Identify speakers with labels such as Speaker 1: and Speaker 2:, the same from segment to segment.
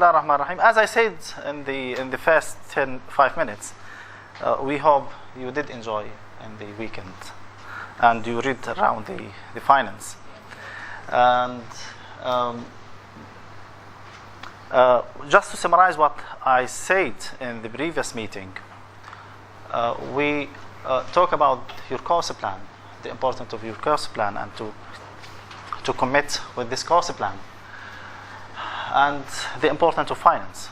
Speaker 1: Bismillah ar-Rahman ar-Rahim. As I said in the first 5 minutes, we hope you did enjoy in the weekend and you read around the finance. And just to summarize what I said in the previous meeting, we talk about your course plan, the importance of your course plan, and to commit with this course plan, and the importance of finance.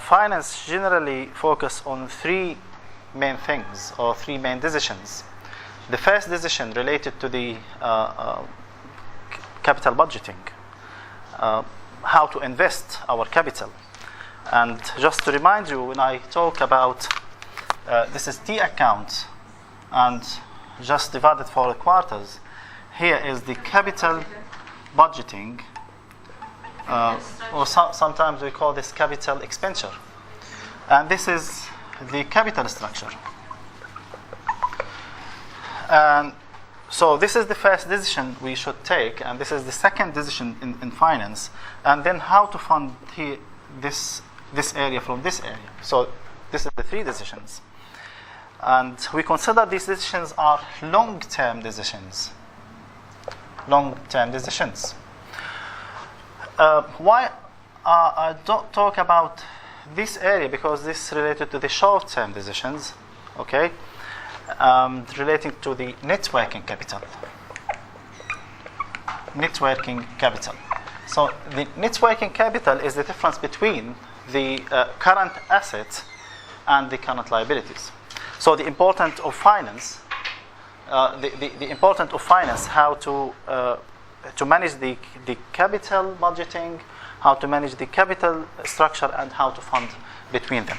Speaker 1: Finance generally focus on three main things or three main decisions. The first decision related to the capital budgeting, how to invest our capital. And just to remind you, when I talk about this is T account and just divided for quarters, here is the capital budgeting, or sometimes we call this capital expenditure, and this is the capital structure. And so this is the first decision we should take, and this is the second decision in finance, and then how to fund here this area from this area. So this is the three decisions, and we consider these decisions are long-term decisions. Long-term decisions. Why I don't talk about this area? Because this is related to the short-term decisions, okay? Relating to the net working capital. Net working capital. So the net working capital is the difference between the current assets and the current liabilities. So the importance of finance, the importance of finance, how to manage the capital budgeting, how to manage the capital structure, and how to fund between them.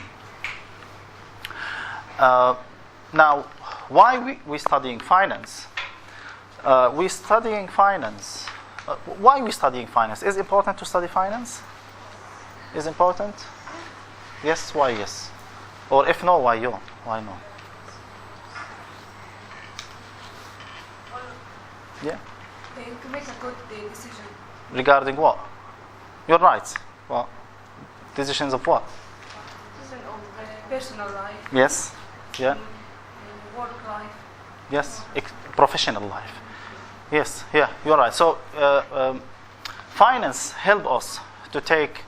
Speaker 1: Now, why we studying finance? We studying finance. Why we studying finance? Is it important to study finance? Is it important? Yes. Why yes? Or if no, why you? Why no? Yeah.
Speaker 2: To make a good decision.
Speaker 1: Regarding what? You're right. Well, decisions of what?
Speaker 2: Decision of personal life.
Speaker 1: Yes. Yeah.
Speaker 2: Work life.
Speaker 1: Yes. Professional life. Yes. Yeah. You're right. So, finance help us to take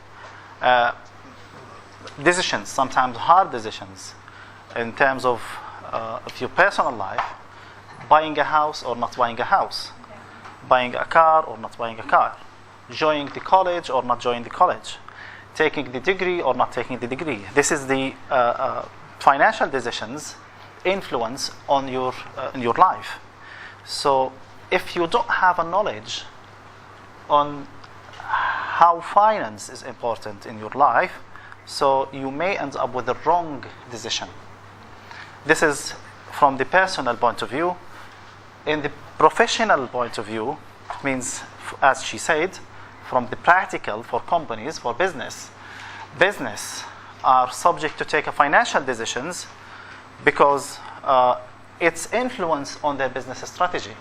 Speaker 1: decisions, sometimes hard decisions, in terms of your personal life, buying a house or not buying a house. Buying a car or not buying a car, joining the college or not joining the college, taking the degree or not taking the degree. This is the financial decisions influence on your in your life. So if you don't have a knowledge on how finance is important in your life, so you may end up with the wrong decision. This is from the personal point of view. In the professional point of view, means, as she said, from the practical, for companies, for business are subject to take a financial decisions because its influence on their business strategy,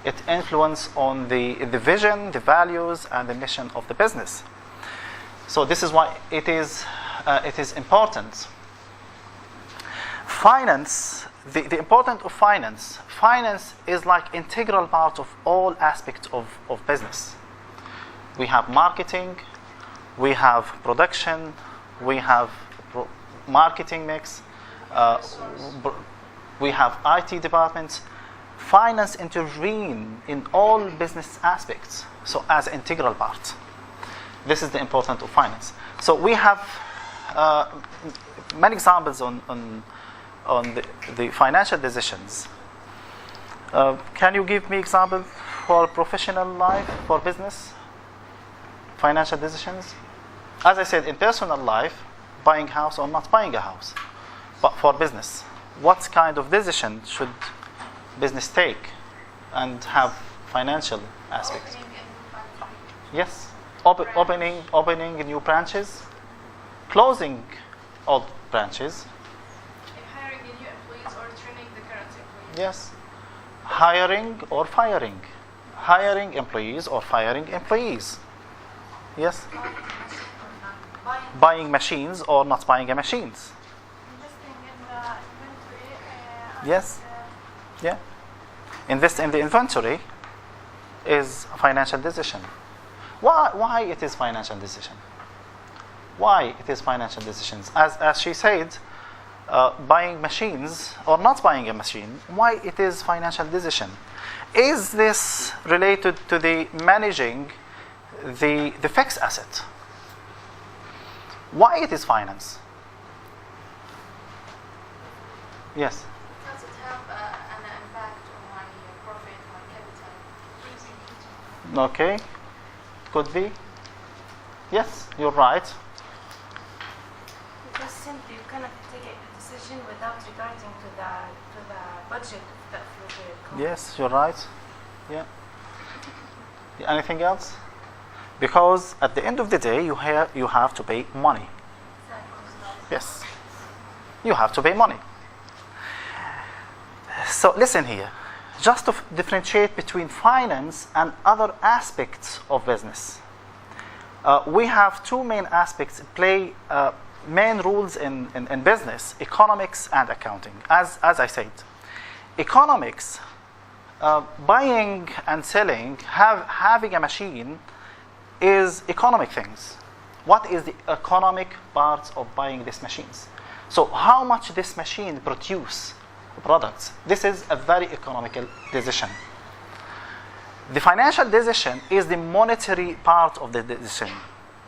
Speaker 1: it influence on the vision, the values, and the mission of the business. So this is why it is important. Finance. The importance of finance. Finance is like integral part of all aspects of business. We have marketing, we have production, we have marketing mix, we have IT departments. Finance intervene in all business aspects, so as integral part. This is the importance of finance. So we have many examples on the financial decisions. Can you give me example for professional life, for business? Financial decisions? As I said, in personal life, buying a house or not buying a house. But for business, what kind of decision should business take and have financial aspects? Yes. Opening new branches, closing old branches.
Speaker 2: Hiring new employees or training the current employees.
Speaker 1: Yes. Hiring or firing. Hiring employees or firing employees. Yes. buying machines or not buying a machines.
Speaker 2: Investing in the inventory.
Speaker 1: Yes. Yeah. Invest in the inventory is a financial decision. Why it is financial decision? Why it is financial decisions? As she said, buying machines or not buying a machine, why it is financial decision? Is this related to the managing the fixed asset? Why it is finance? Yes.
Speaker 2: Does it have an impact on my profit, my capital?
Speaker 1: Okay. Could be. Yes, you're right.
Speaker 3: Because simply you cannot take a decision without regarding to the budget of that future company.
Speaker 1: Yes, you're right. Yeah. Anything else? Because at the end of the day, you have to pay money. Yes. You have to pay money. So listen here. Just to differentiate between finance and other aspects of business. We have two main aspects play main rules in business: economics and accounting. As I said, economics, buying and selling, having a machine is economic things. What is the economic parts of buying these machines? So how much this machine produce products? This is a very economical decision. The financial decision is the monetary part of the decision,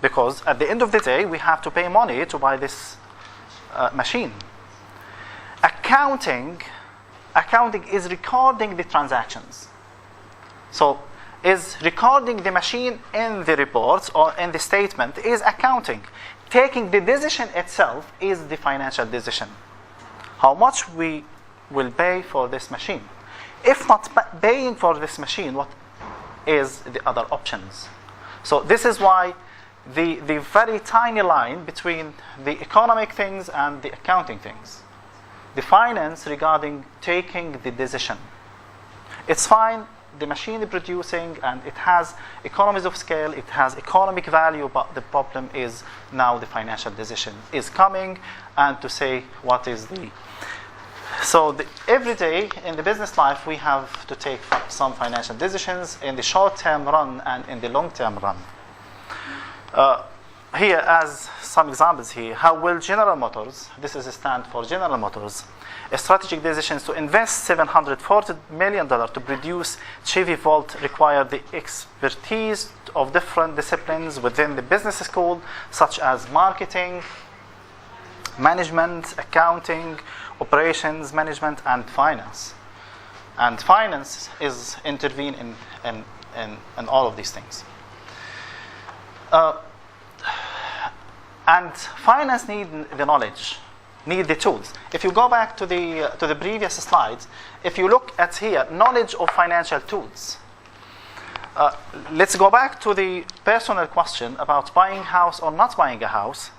Speaker 1: because at the end of the day, we have to pay money to buy this machine. Accounting is recording the transactions. So is recording the machine in the reports or in the statement is accounting. Taking the decision itself is the financial decision. How much we will pay for this machine. If not paying for this machine, what is the other options? So this is why the very tiny line between the economic things and the accounting things. The finance regarding taking the decision. It's fine, the machine is producing and it has economies of scale, it has economic value, but the problem is now the financial decision is coming and to say what is the... So every day in the business life we have to take some financial decisions in the short-term run and in the long-term run. Here as some examples here, how will General Motors, this is a stand for General Motors, a strategic decisions to invest $740 million to produce Chevy Volt require the expertise of different disciplines within the business school, such as marketing, management, accounting, operations, management, and finance. And finance is intervene in all of these things. And finance need the knowledge, need the tools. If you go back to the previous slides, if you look at here, knowledge of financial tools. Let's go back to the personal question about buying a house or not buying a house.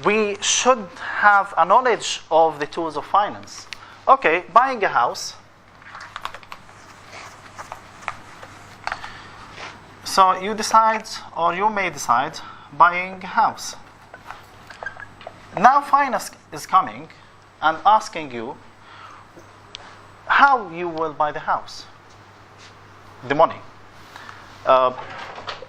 Speaker 1: We should have a knowledge of the tools of finance. Okay, buying a house. So you decide, or you may decide, buying a house. Now finance is coming and asking you how you will buy the house, the money.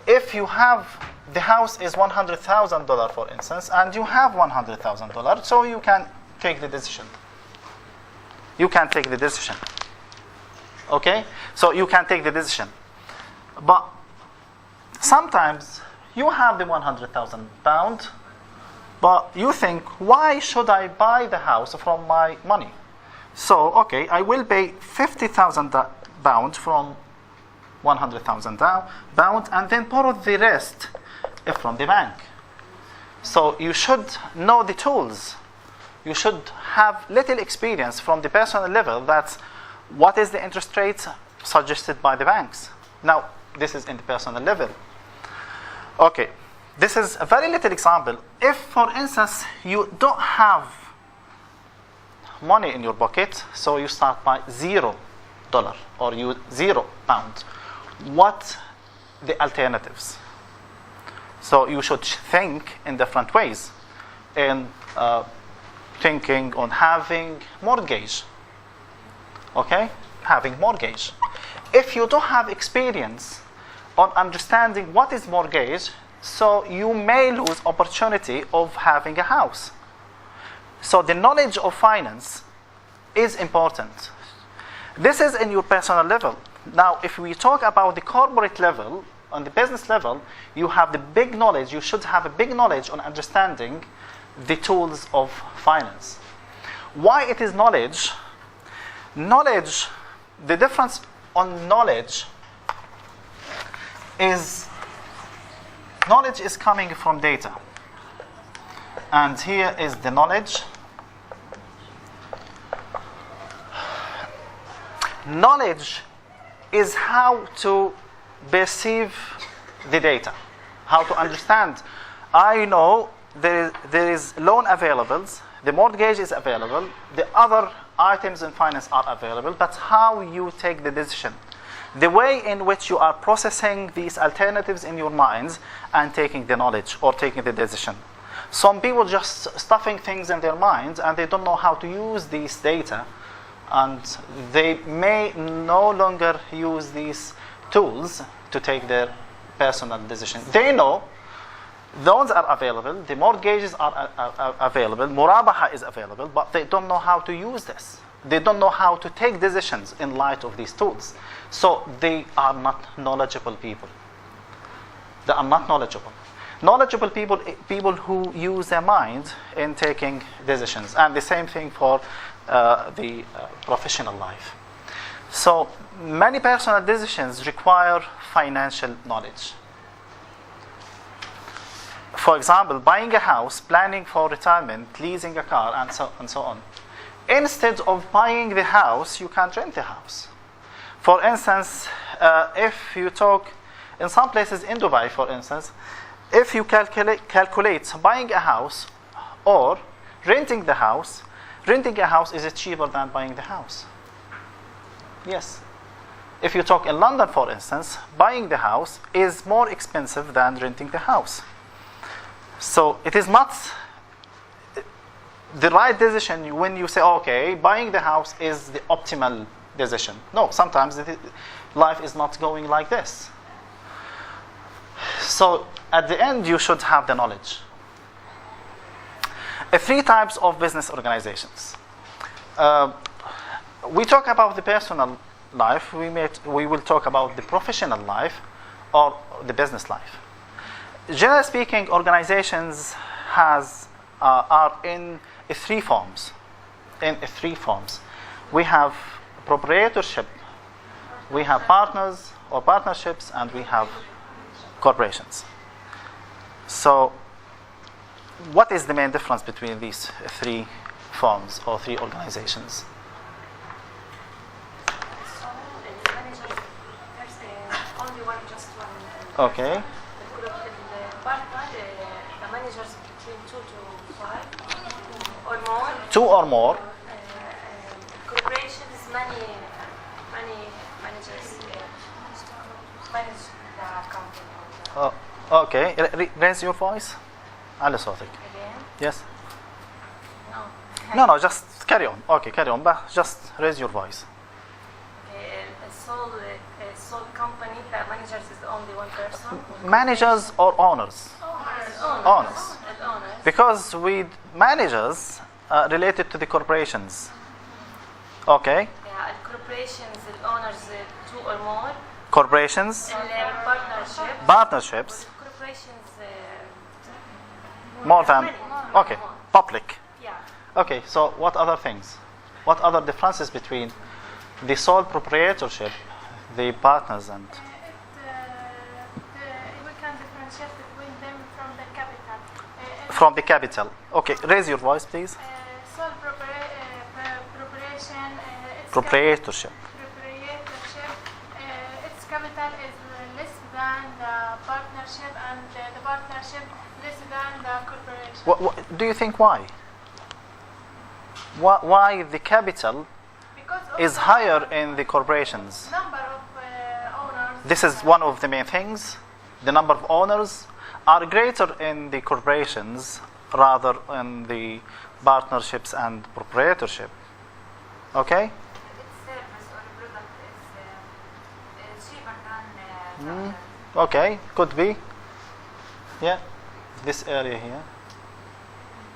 Speaker 1: If you have, the house is $100,000 for instance, and you have $100,000, so you can take the decision. You can take the decision. Okay? So you can take the decision. But sometimes you have the £100,000, but you think, why should I buy the house from my money? So, okay, I will pay £50,000 from £100,000 and then borrow the rest from the bank. So you should know the tools. You should have little experience from the personal level that what is the interest rate suggested by the banks. Now, this is in the personal level. Okay, this is a very little example. If, for instance, you don't have money in your pocket, so you start by $0 or £0, what the alternatives? So you should think in different ways, in thinking on having mortgage. Okay, having mortgage. If you don't have experience on understanding what is mortgage, so you may lose opportunity of having a house. So the knowledge of finance is important. This is in your personal level. Now, if we talk about the corporate level, on the business level, you have the big knowledge. You should have a big knowledge on understanding the tools of finance. Why it is knowledge? Knowledge, the difference on knowledge is coming from data. And here is the knowledge. Knowledge is how to perceive the data, how to understand. I know there is loan available, the mortgage is available, the other items in finance are available, but how you take the decision, the way in which you are processing these alternatives in your minds and taking the knowledge or taking the decision. Some people just stuffing things in their minds and they don't know how to use these data, and they may no longer use these tools to take their personal decision. They know loans are available, the mortgages are available, murabaha is available, but they don't know how to use this. They don't know how to take decisions in light of these tools. So they are not knowledgeable people. They are not knowledgeable. Knowledgeable people who use their mind in taking decisions. And the same thing for the professional life. So many personal decisions require financial knowledge. For example, buying a house, planning for retirement, leasing a car, and so on. Instead of buying the house, you can rent the house. For instance, if you talk in some places in Dubai, for instance, if you calculate buying a house or renting a house is cheaper than buying the house. Yes. If you talk in London, for instance, buying the house is more expensive than renting the house. So it is not the right decision when you say, okay, buying the house is the optimal decision. No, sometimes life is not going like this. So at the end, you should have the knowledge. 3 types of business organizations. We talk about the personal life. We will talk about the professional life or the business life. Generally speaking, organizations are in 3 forms. We have proprietorship, we have partners or partnerships, and we have corporations. So what is the main difference between these 3 forms or 3 organizations? Okay.
Speaker 3: The managers between 2 to 5 or more.
Speaker 1: 2 or more.
Speaker 3: Corporations, many managers manage the company.
Speaker 1: Okay. Raise your voice. على صوتك.
Speaker 3: Again?
Speaker 1: Yes.
Speaker 3: No.
Speaker 1: No, just carry on. Okay, carry on. But just raise your voice.
Speaker 3: A sole company, the managers is only one person.
Speaker 1: Managers or owners? Owners. Because with managers related to the corporations. Okay.
Speaker 3: Yeah, and corporations, the owners 2 or more.
Speaker 1: Corporations.
Speaker 3: And
Speaker 1: partnerships.
Speaker 3: Corporations.
Speaker 1: More than. Okay.
Speaker 3: More.
Speaker 1: Public.
Speaker 3: Yeah.
Speaker 1: Okay. So what other things? What other differences between the sole proprietorship, the partners, and?
Speaker 2: We can differentiate between them from the capital.
Speaker 1: From the capital. Okay. Raise your voice, please.
Speaker 2: Sole proprietorship.
Speaker 1: Proprietorship.
Speaker 2: Its capital is less than the partnership, and the partnership less than the corporation.
Speaker 1: What do you think? Why? Why the capital is higher in the corporations?
Speaker 2: Number of owners.
Speaker 1: This is one of the main things. The number of owners are greater in the corporations rather in the partnerships and proprietorship. Okay?
Speaker 3: Its service or product is cheaper than
Speaker 1: Okay, could be. Yeah, this area here.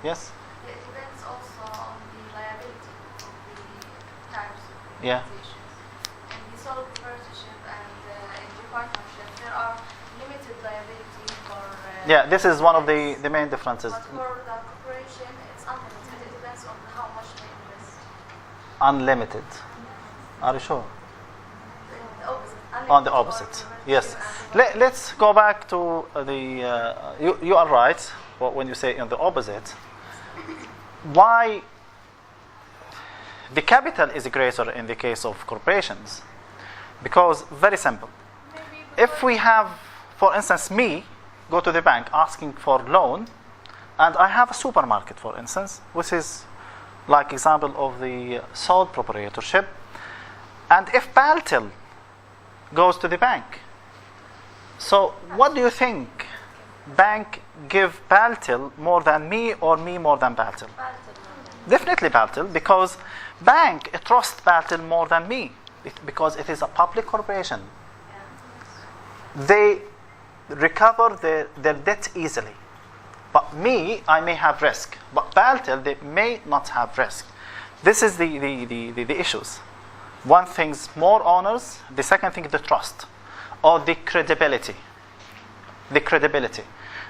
Speaker 1: Yes?
Speaker 3: It depends also on the liability of the types of
Speaker 1: Yeah.
Speaker 3: organizations. In the sole proprietorship and in the partnership, there are limited liability for.
Speaker 1: Yeah, this is one of the main differences.
Speaker 3: But for the corporation, it's unlimited. It depends on how much they invest.
Speaker 1: Unlimited. Are you sure?
Speaker 3: The opposite.
Speaker 1: On the opposite. Yes. Let's go back to you are right when you say on the opposite. Why the capital is greater in the case of corporations? Because very simple. If we have, for instance, me go to the bank asking for loan, and I have a supermarket, for instance, which is like example of the sole proprietorship, and if Baltil goes to the bank, so what do you think? Bank give Baltil more than me or me more than Baltil? Definitely Baltil, because bank trusts Baltil more than me because it is a public corporation. They recover their debt easily. But me, I may have risk. But Baltil, they may not have risk. This is the issues. One thing's more honors. The second thing, the trust or the credibility. The credibility.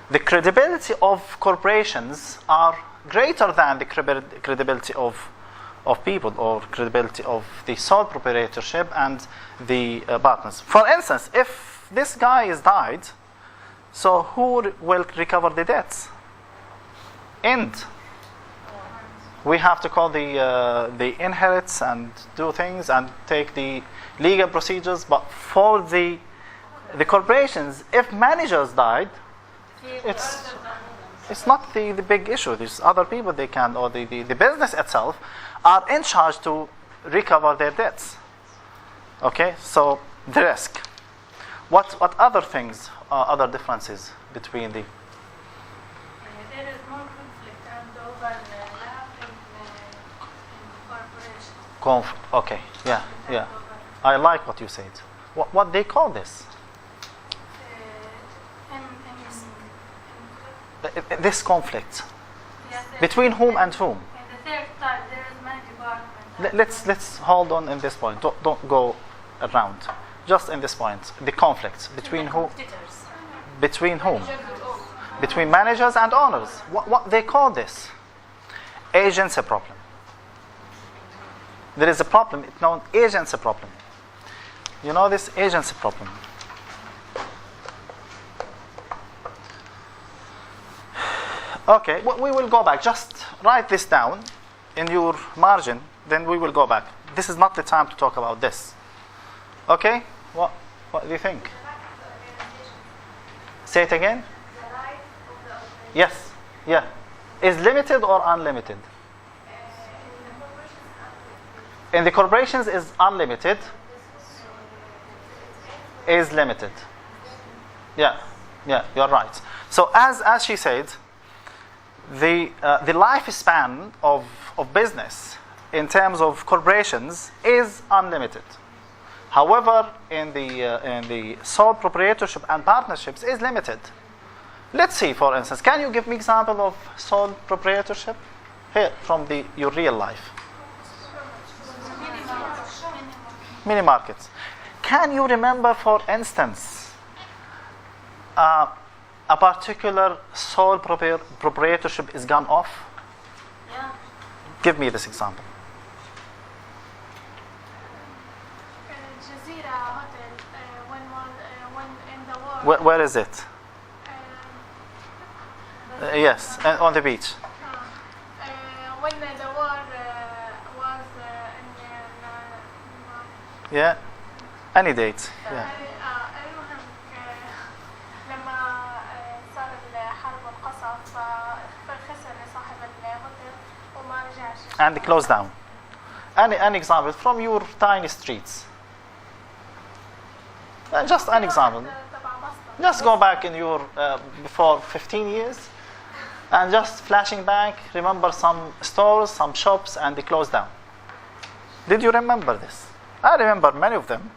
Speaker 1: The credibility of corporations are greater than the credibility of people or credibility of the sole proprietorship and the partners. For instance, if this guy is died, so who will recover the debts? And we have to call the inherits and do things and take the legal procedures. But for the corporations, if managers died, it's not the big issue. There's other people they can, or the business itself are in charge to recover their debts. Okay, so the risk. What other things, other differences between the?
Speaker 2: There is more conflict and overlap in corporations.
Speaker 1: Okay, yeah. I like what you said. What they call this? This conflict.
Speaker 2: Yes,
Speaker 1: Between whom and whom?
Speaker 2: in the third type, there is many departments.
Speaker 1: Let's hold on in this point. Don't go around. Just in this point, the conflicts between who? Between whom? Between managers and owners. What they call this? Agency problem. There is a problem. It's known agency problem. You know this agency problem. Okay, we will go back. Just write this down in your margin. Then we will go back. This is not the time to talk about this. Okay? What do you think? Say it again. Yes. Yeah. Is limited or unlimited? In the corporations is unlimited. Is limited. Yeah, you're right. So as she said, the lifespan of business in terms of corporations is unlimited. However, in the sole proprietorship and partnerships is limited. Let's see, for instance, can you give me example of sole proprietorship here from your real life? Mini markets. Can you remember, for instance, a particular sole proprietorship is gone off?
Speaker 3: Yeah.
Speaker 1: Give me this example.
Speaker 2: Jazeera Hotel, when in the war.
Speaker 1: Where is it? Yes, on the beach.
Speaker 2: When the war was in
Speaker 1: Yeah. Any date. Yeah.
Speaker 2: المهم لما صار الحرب والقصف فخسر صاحب الهوتيل وما رجعش.
Speaker 1: And close down. An example from your tiny streets. Just an example.
Speaker 2: تبع مسقط.
Speaker 1: Just go back in your before 15 years and just flashing back, remember some stores, some shops, and they closed down. Did you remember this? I remember many of them.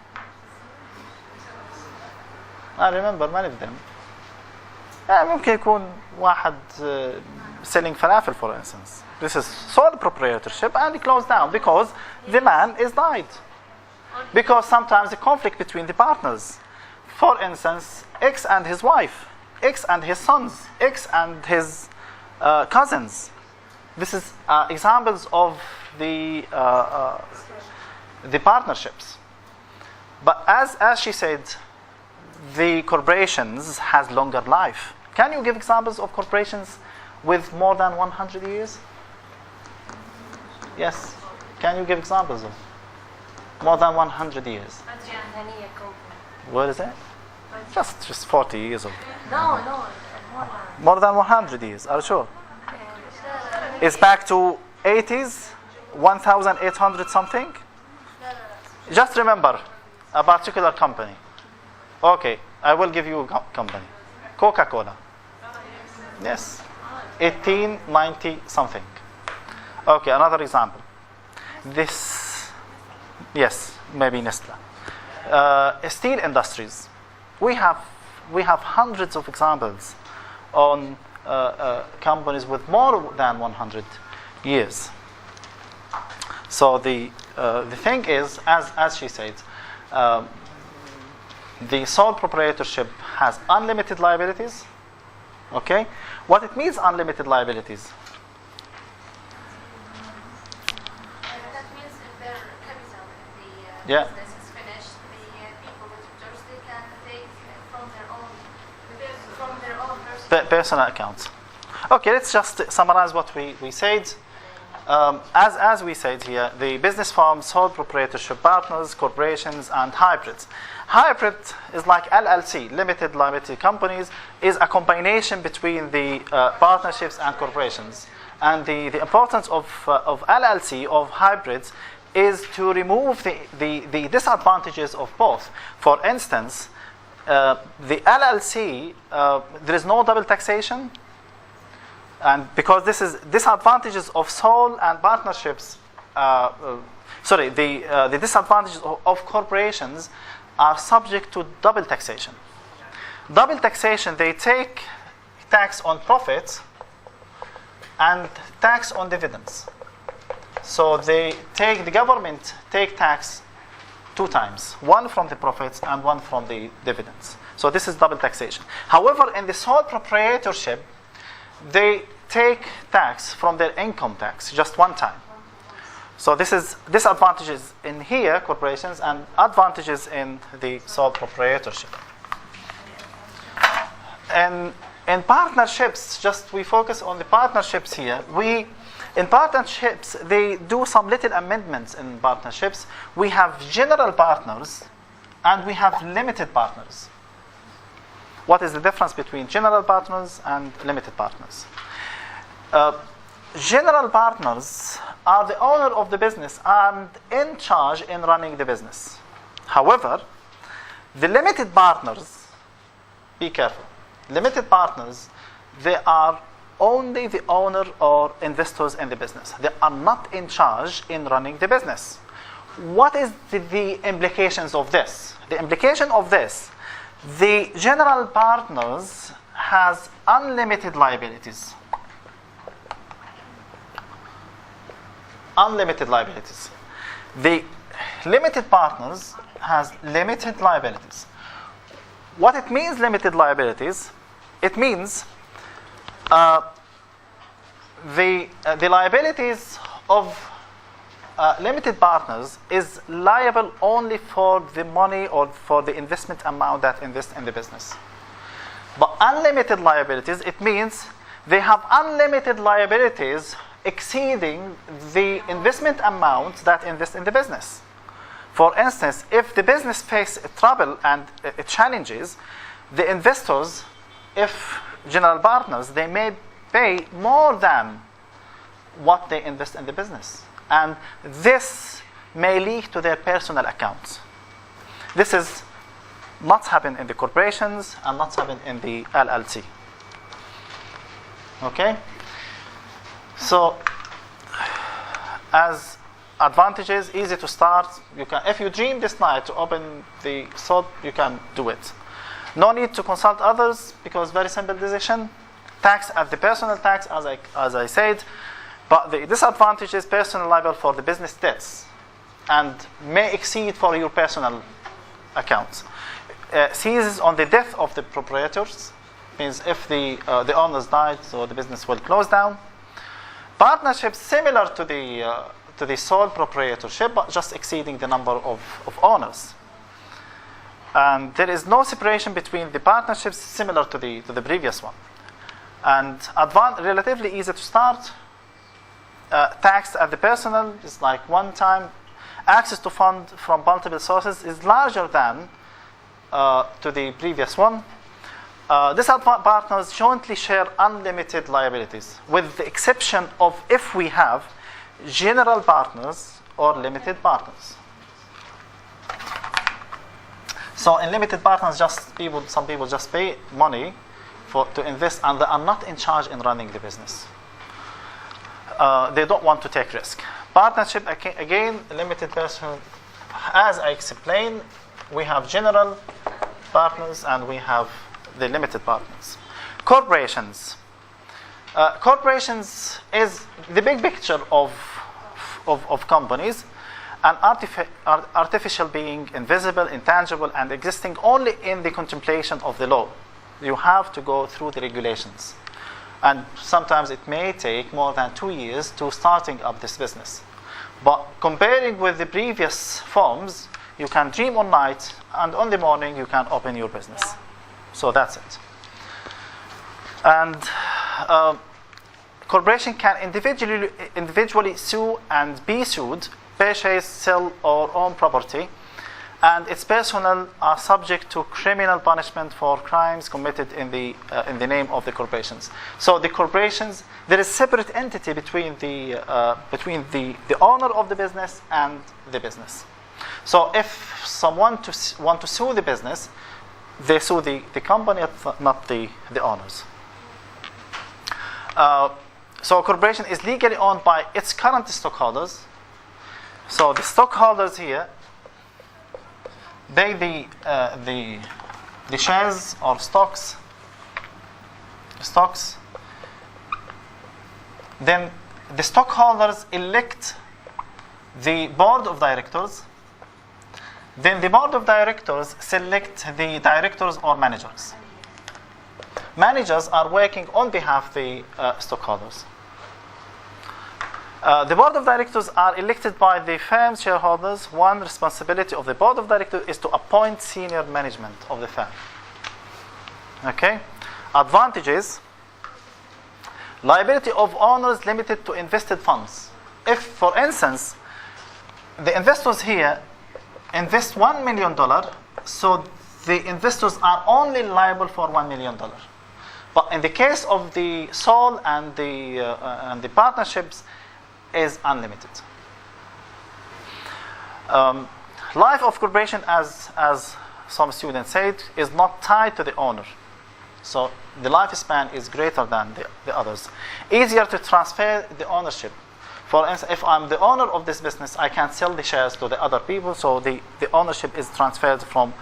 Speaker 1: ممكن يكون واحد selling falafel, for instance. This is sole proprietorship, and it closed down because the man is died. Because sometimes the conflict between the partners. For instance, X and his wife, X and his sons, X and his cousins. This is examples of the partnerships. But as she said, the corporations has longer life. Can you give examples of corporations with more than 100 years? Yes. Can you give examples of more than 100 years? What is it? Just 40 years old.
Speaker 3: No,
Speaker 1: More than 100 years, are you sure? It's back to 80s, 1800 something? Just remember a particular company. Okay, I will give you a company. Coca-Cola. Yes. 1890 something. Okay, another example. This, yes, maybe Nestle. Steel industries. We have hundreds of examples on companies with more than 100 years. So the thing is, as she said, the sole proprietorship has unlimited liabilities. Okay, what it means, unlimited liabilities?
Speaker 3: That means if their capital, if the
Speaker 1: Yeah.
Speaker 3: business is finished, the people, the tutors, they can take from their own
Speaker 1: Personal accounts. Okay, let's just summarize what we said. As we said here, the business forms sole proprietorship partners, corporations, and hybrids. Hybrid is like LLC, limited liability companies, is a combination between the partnerships and corporations. And the importance of LLC, of hybrids, is to remove the disadvantages of both. For instance, the LLC, there is no double taxation. And because this is disadvantages of sole and partnerships, the disadvantages of corporations are subject to double taxation. Double taxation, they take tax on profits and tax on dividends. So the government take tax two times, one from the profits and one from the dividends. So this is double taxation. However, in the sole proprietorship, they take tax from their income tax just one time. So this is disadvantages in here, corporations, and advantages in the sole proprietorship. And in partnerships, just we focus on the partnerships here. In partnerships, they do some little amendments in partnerships. We have general partners and we have limited partners. What is the difference between general partners and limited partners? General partners are the owner of the business and in charge in running the business. However, the limited partners, be careful. Limited partners, they are only the owner or investors in the business. They are not in charge in running the business. What is the implications of this? The implication of this, the general partners has unlimited liabilities. Unlimited liabilities. The limited partners has limited liabilities. What it means, limited liabilities? It means the liabilities of limited partners is liable only for the money or for the investment amount that invest in the business. But unlimited liabilities, it means they have unlimited liabilities exceeding the investment amount that invest in the business. For instance, if the business faces trouble and challenges, the investors, if general partners, they may pay more than what they invest in the business. And this may leak to their personal accounts. This is not happen in the corporations and not happen in the LLC. Okay? So, as advantages, easy to start. You can, if you dream this night to open the sole, you can do it. No need to consult others because very simple decision. Tax at the personal tax, as I said, but the disadvantage is personal liable for the business debts and may exceed for your personal accounts. Ceases on the death of the proprietors, means if the owners died, so the business will close down. Partnerships similar to the sole proprietorship, but just exceeding the number of owners. And there is no separation between the partnerships, similar to the previous one. And relatively easy to start. Tax at the personal is like one time. Access to fund from multiple sources is larger than to the previous one. Partners jointly share unlimited liabilities, with the exception of if we have general partners or limited partners. So in limited partners, some people just pay money to invest, and they are not in charge in running the business. They don't want to take risk. Partnership, again, limited person. As I explained, we have general partners and we have the limited partners. Corporations. Corporations is the big picture of companies. An artificial being, invisible, intangible, and existing only in the contemplation of the law. You have to go through the regulations. And sometimes it may take more than 2 years to starting up this business. But comparing with the previous forms, you can dream all night, and on the morning you can open your business. So that's it. And corporation can individually sue and be sued, purchase, sell, or own property, and its personnel are subject to criminal punishment for crimes committed in the name of the corporations. So the corporations, there is separate entity between the owner of the business and the business. So if someone want to sue the business, they sue the company, not the owners. So a corporation is legally owned by its current stockholders. So the stockholders here, they the shares or stocks. Then the stockholders elect the board of directors. Then the board of directors select the directors or managers. Managers are working on behalf of the stockholders. The board of directors are elected by the firm's shareholders. One responsibility of the board of directors is to appoint senior management of the firm. Okay? Advantages. Liability of owners limited to invested funds. If, for instance, the investors here invest $1 million, so the investors are only liable for $1 million. But in the case of the sole and the partnerships, is unlimited. Life of corporation, as some students said, is not tied to the owner. So the lifespan is greater than the others. Easier to transfer the ownership. For instance, if I'm the owner of this business, I can sell the shares to the other people, so the ownership is transferred from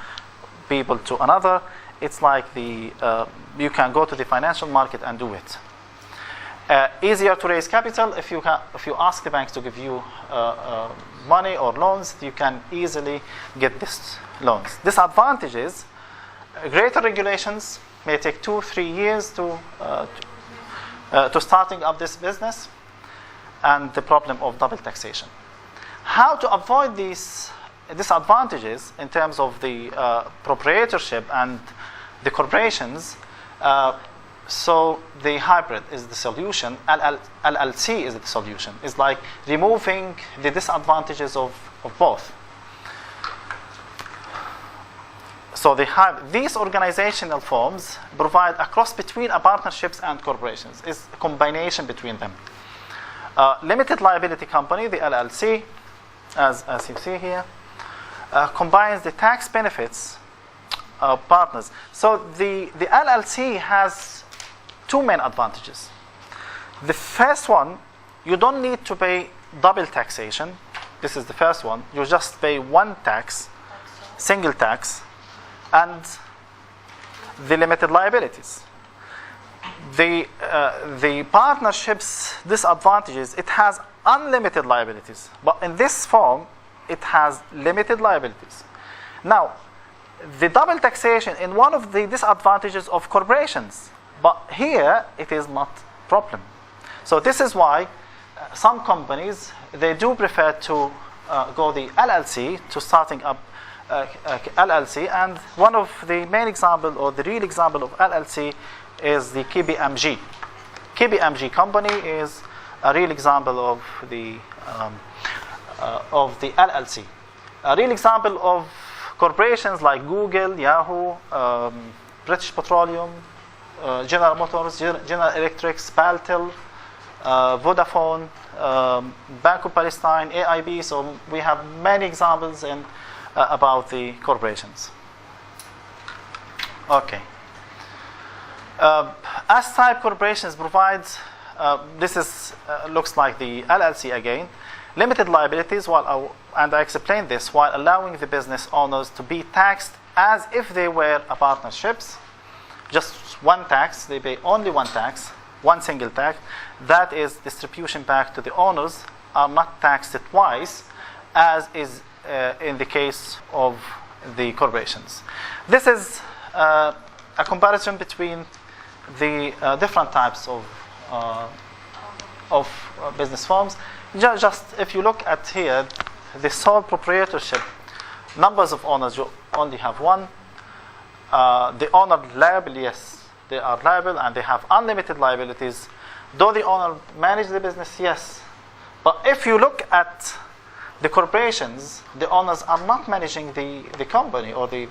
Speaker 1: people to another. It's like you can go to the financial market and do it. Easier to raise capital. If you ask the banks to give you money or loans, you can easily get these loans. Disadvantages: greater regulations, may take 2-3 years to starting up this business, and the problem of double taxation. How to avoid these disadvantages in terms of the proprietorship and the corporations? So the hybrid is the solution. LLC is the solution. It's like removing the disadvantages of both. So these organizational forms provide a cross between partnerships and corporations. It's a combination between them. Limited liability company, the LLC, as you see here, combines the tax benefits partners. So the LLC has two main advantages. The first one, you don't need to pay double taxation. This is the first one. You just pay one tax, single tax, and the limited liabilities. The partnership's disadvantages, it has unlimited liabilities, but in this form, it has limited liabilities. Now, the double taxation is one of the disadvantages of corporations, but here it is not a problem. So this is why some companies, they do prefer to go the LLC, to starting up LLC, and one of the main example or the real example of LLC is the KPMG. KPMG company is a real example of the LLC. A real example of corporations like Google, Yahoo, British Petroleum, General Motors, General Electric, Spaltel, Vodafone, Bank of Palestine, AIB. So we have many examples in about the corporations. Okay. S-type corporations provides, this is looks like the LLC again, limited liabilities, and I explained this, while allowing the business owners to be taxed as if they were a partnerships. Just one tax, they pay only one tax, one single tax. That is distribution back to the owners, are not taxed twice, as is in the case of the corporations. This is a comparison between the different types of business forms. Just if you look at here, the sole proprietorship, numbers of owners, you only have one. The owner liable, yes, they are liable and they have unlimited liabilities. Though the owner manage the business, yes. But if you look at the corporations, the owners are not managing the company or the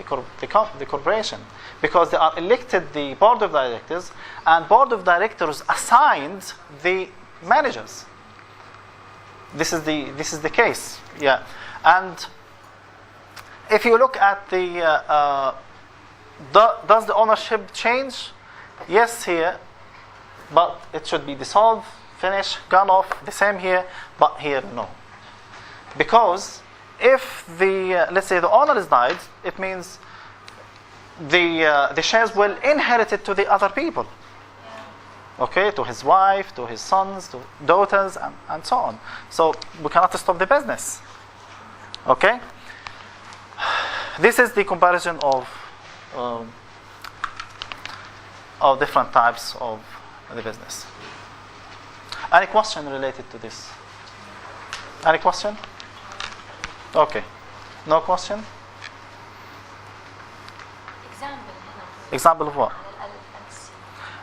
Speaker 1: corporation, because they are elected the board of directors, and board of directors assigned the managers. This is the case, yeah. And if you look at does the ownership change? Yes, here, but it should be dissolved, finished, gone off. The same here, but here no. Because if let's say the owner is died, it means the shares will inherit it to the other people. Okay, to his wife, to his sons, to daughters, and so on. So we cannot stop the business. Okay? This is the comparison of different types of the business. Any question related to this? Any question? Okay. No question? Example of what?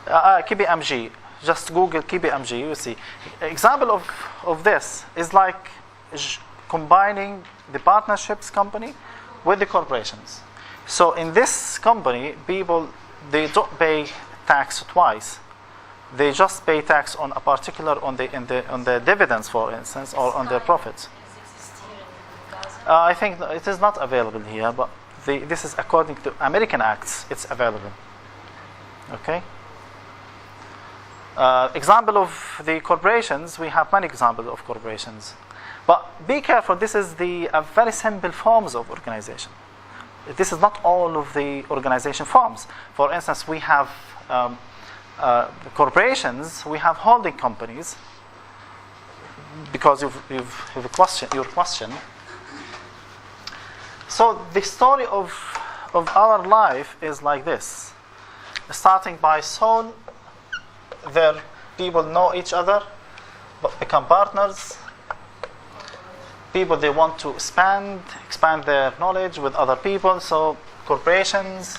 Speaker 1: KPMG. Just Google KPMG, you see. Example of this is like combining the partnerships company with the corporations. So in this company, people, they don't pay tax twice. They just pay tax on a particular on the dividends, for instance, or on their profits. I think it is not available here, but this is according to American acts. It's available. Okay. Example of the corporations. We have many examples of corporations, but be careful. This is the very simple forms of organization. This is not all of the organization forms. For instance, we have corporations. We have holding companies. Because you've questioned your question. So the story of our life is like this. Starting by soul, their people know each other, but become partners. People, they want to expand their knowledge with other people. So corporations,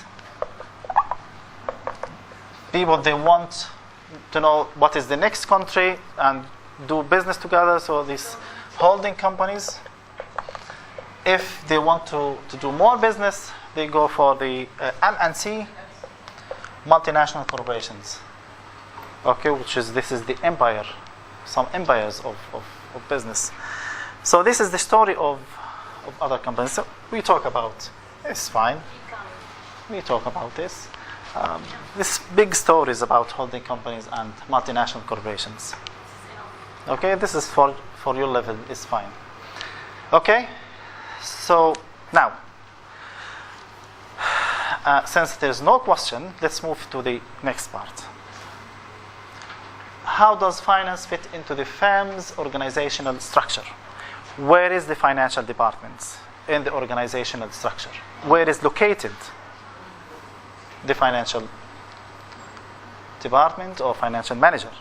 Speaker 1: people, they want to know what is the next country and do business together. So these holding companies, if they want to do more business, they go for the MNC, multinational corporations. Okay, this is the empire, some empires of business. So this is the story of other companies. So we talk about, it's fine. we talk about this. This big stories about holding companies and multinational corporations. Okay, this is for your level, is fine. Okay, so now, since there's no question, let's move to the next part. How does finance fit into the firm's organizational structure? Where is the financial department in the organizational structure? Where is located the financial department or financial manager?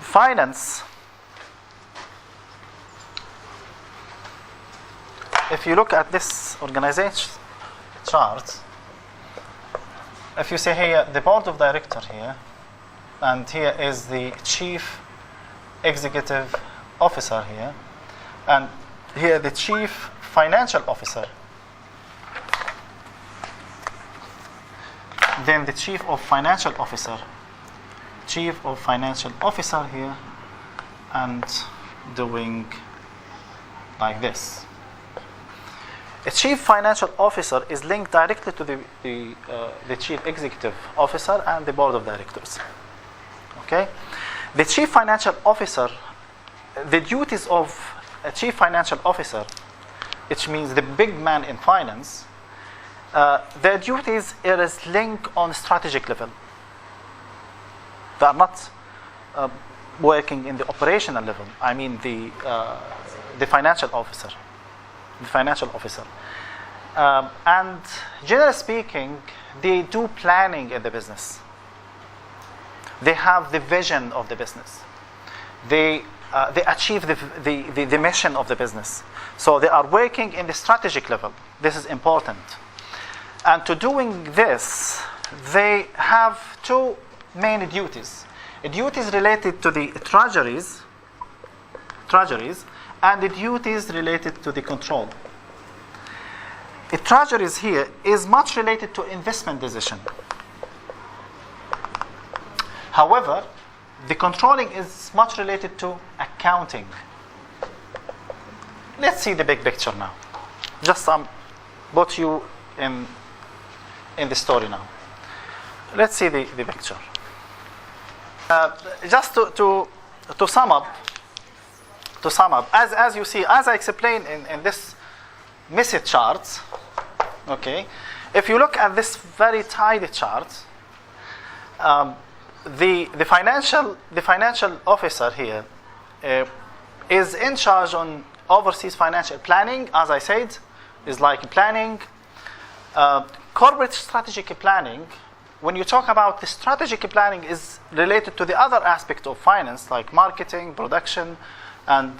Speaker 1: Finance, if you look at this organization chart, if you say here the board of director here, and here is the chief executive officer here, and here the chief financial officer, then the chief of financial officer here, and doing like this. A chief financial officer is linked directly to the chief executive officer and the board of directors. Okay, the chief financial officer, the duties of a chief financial officer, which means the big man in finance, their duties is linked on strategic level. They are not working in the operational level. I mean the financial officer. And generally speaking, they do planning in the business. They have the vision of the business. They achieve the mission of the business. So they are working in the strategic level. This is important. And to doing this, they have two main duties. Duties related to the treasuries, and the duties related to the control. The treasuries here is much related to investment decision. However, the controlling is much related to accounting. Let's see the big picture now. Just put you in the story now. Let's see the picture. Just to sum up, as you see, as I explained in this messy chart, okay, if you look at this very tidy chart, the financial officer here is in charge on overseas financial planning. As I said, is like planning, corporate strategic planning. When you talk about the strategic planning, is related to the other aspect of finance, like marketing, production, and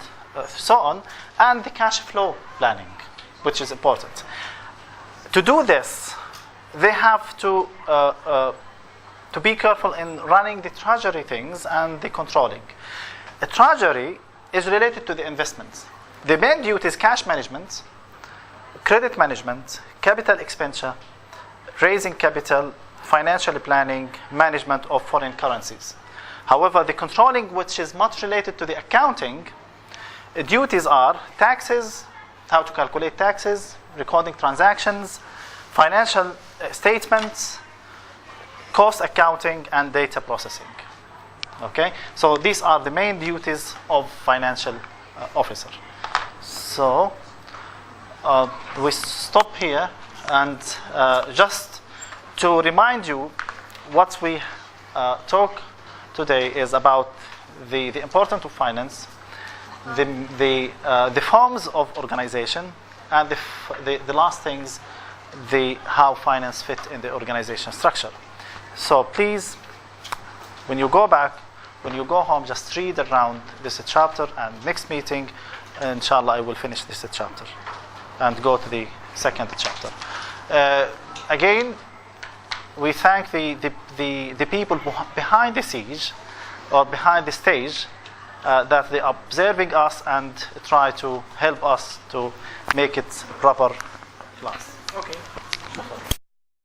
Speaker 1: so on, and the cash flow planning, which is important. To do this, they have to be careful in running the treasury things and the controlling. The treasury is related to the investments. The main duty is cash management, credit management, capital expenditure, raising capital, financial planning, management of foreign currencies. However, the controlling, which is much related to the accounting, duties are taxes, how to calculate taxes, recording transactions, financial statements, cost accounting, and data processing. Okay, so these are the main duties of financial officer. So we stop here, and just to remind you, what we talk today is about the importance of finance, the forms of organization, and the last things, how finance fit in the organization structure. So please, when you go home, just read around this chapter, and next meeting, inshallah, I will finish this chapter and go to the second chapter. Again, we thank the people behind the siege or behind the stage that they are observing us and try to help us to make it proper class.